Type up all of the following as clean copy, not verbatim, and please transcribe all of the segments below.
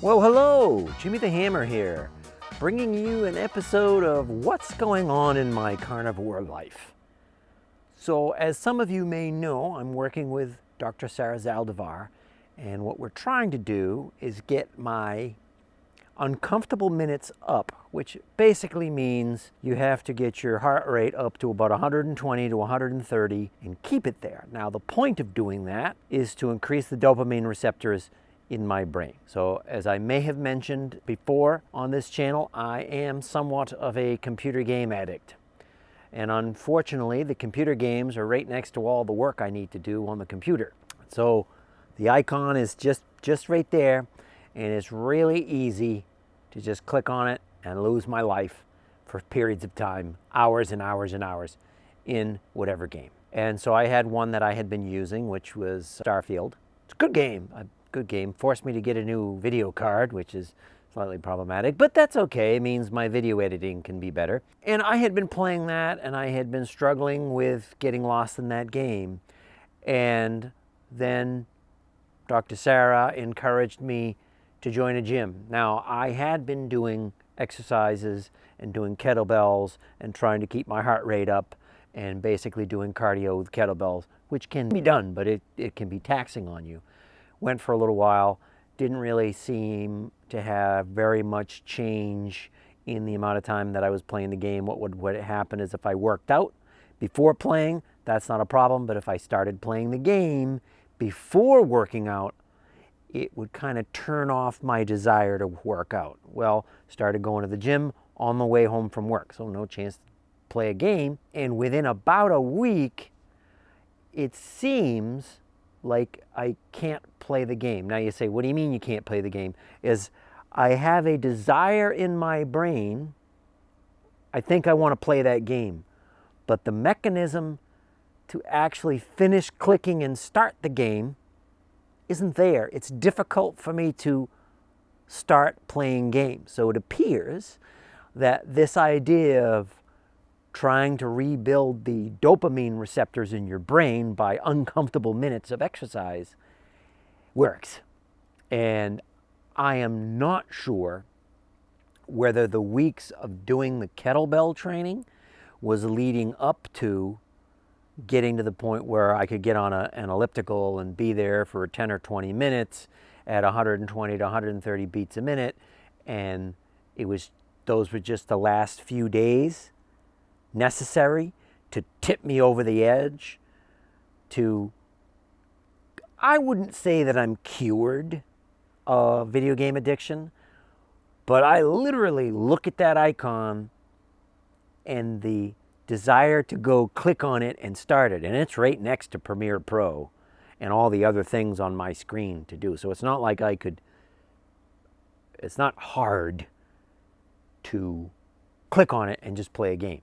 Well, hello, Jimmy the Hammer here, bringing you an episode of what's going on in my carnivore life. So, as some of you may know, I'm working with Dr. Sarah Zaldivar, and what we're trying to do is get my uncomfortable minutes up, which basically means you have to get your heart rate up to about 120 to 130 and keep it there. Now, the point of doing that is to increase the dopamine receptors in my brain. So as I may have mentioned before on this channel, I am somewhat of a computer game addict. And unfortunately, the computer games are right next to all the work I need to do on the computer. So the icon is just right there, and it's really easy to just click on it and lose my life for periods of time, hours and hours and hours in whatever game. And so I had one that I had been using, which was Starfield. It's a good game. Good game. Forced me to get a new video card, which is slightly problematic, but that's okay. It means my video editing can be better. And I had been playing that, and I had been struggling with getting lost in that game. And then Dr. Sarah encouraged me to join a gym. Now, I had been doing exercises and doing kettlebells and trying to keep my heart rate up and basically doing cardio with kettlebells, which can be done, but it can be taxing on you. Went for a little while, didn't really seem to have very much change in the amount of time that I was playing the game. What would happen is if I worked out before playing, that's not a problem, but if I started playing the game before working out, it would kind of turn off my desire to work out. Well, started going to the gym on the way home from work, so no chance to play a game. And within about a week, it seems like I can't play the game. Now you say, what do you mean you can't play the game? Is I have a desire in my brain, I think I want to play that game, but the mechanism to actually finish clicking and start the game isn't there. It's difficult for me to start playing games. So it appears that this idea of trying to rebuild the dopamine receptors in your brain by uncomfortable minutes of exercise works. And I am not sure whether the weeks of doing the kettlebell training was leading up to getting to the point where I could get on an elliptical and be there for 10 or 20 minutes at 120 to 130 beats a minute. And those were just the last few days necessary to tip me over the edge to, I wouldn't say that I'm cured of video game addiction, but I literally look at that icon and the desire to go click on it and start it, and it's right next to Premiere Pro and all the other things on my screen to do. So it's not like it's not hard to click on it and just play a game.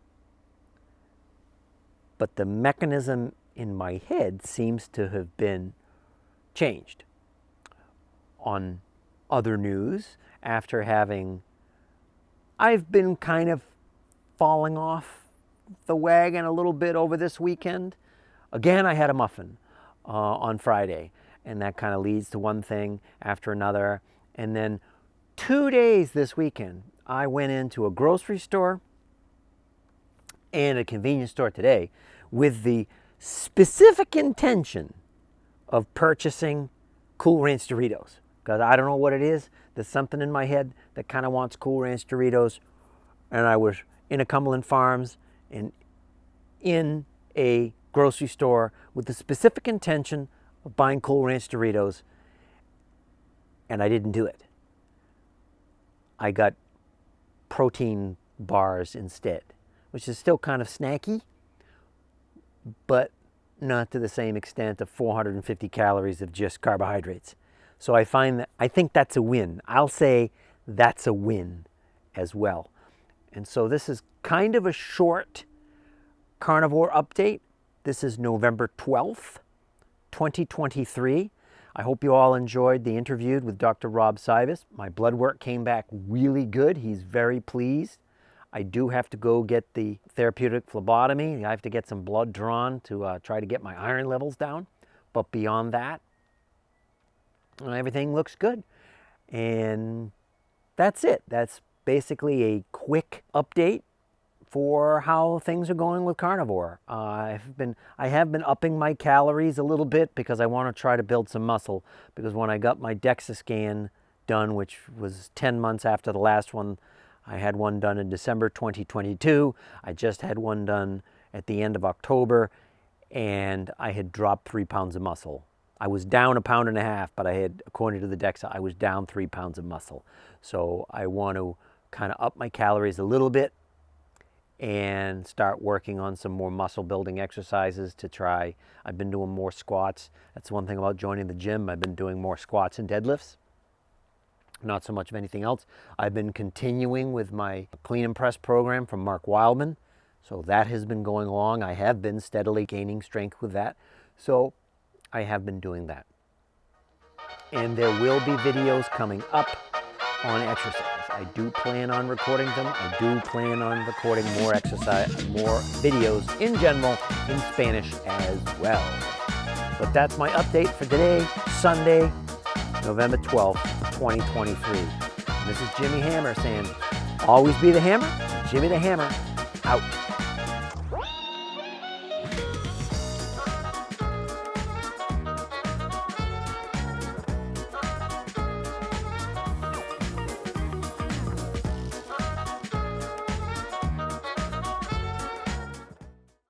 But the mechanism in my head seems to have been changed. On other news, I've been kind of falling off the wagon a little bit over this weekend. Again, I had a muffin on Friday, and that kind of leads to one thing after another. And then 2 days this weekend, I went into a grocery store and a convenience store today with the specific intention of purchasing Cool Ranch Doritos. Because I don't know what it is. There's something in my head that kind of wants Cool Ranch Doritos. And I was in a Cumberland Farms and in a grocery store with the specific intention of buying Cool Ranch Doritos. And I didn't do it. I got protein bars instead, which is still kind of snacky, but not to the same extent of 450 calories of just carbohydrates. So I think that's a win. I'll say that's a win as well. And so this is kind of a short carnivore update. This is November 12th, 2023. I hope you all enjoyed the interview with Dr. Rob Sivas. My blood work came back really good. He's very pleased. I do have to go get the therapeutic phlebotomy. I have to get some blood drawn to try to get my iron levels down. But beyond that, everything looks good. And that's it. That's basically a quick update for how things are going with Carnivore. I have been upping my calories a little bit because I want to try to build some muscle. Because when I got my DEXA scan done, which was 10 months after the last one, I had one done in December 2022. I just had one done at the end of October, and I had dropped 3 pounds of muscle. I was down 1.5 pounds, but I had, according to the DEXA, I was down 3 pounds of muscle. So I want to kind of up my calories a little bit and start working on some more muscle building exercises to try. I've been doing more squats. That's one thing about joining the gym. I've been doing more squats and deadlifts, not so much of anything else. I've been continuing with my clean and press program from Mark Wildman. So that has been going along. I have been steadily gaining strength with that. So I have been doing that. And there will be videos coming up on exercise. I do plan on recording them. I do plan on recording more exercise, more videos in general in Spanish as well. But that's my update for today, Sunday, November 12th, 2023. This is Jimmy Hammer saying, always be the hammer, Jimmy the Hammer, out.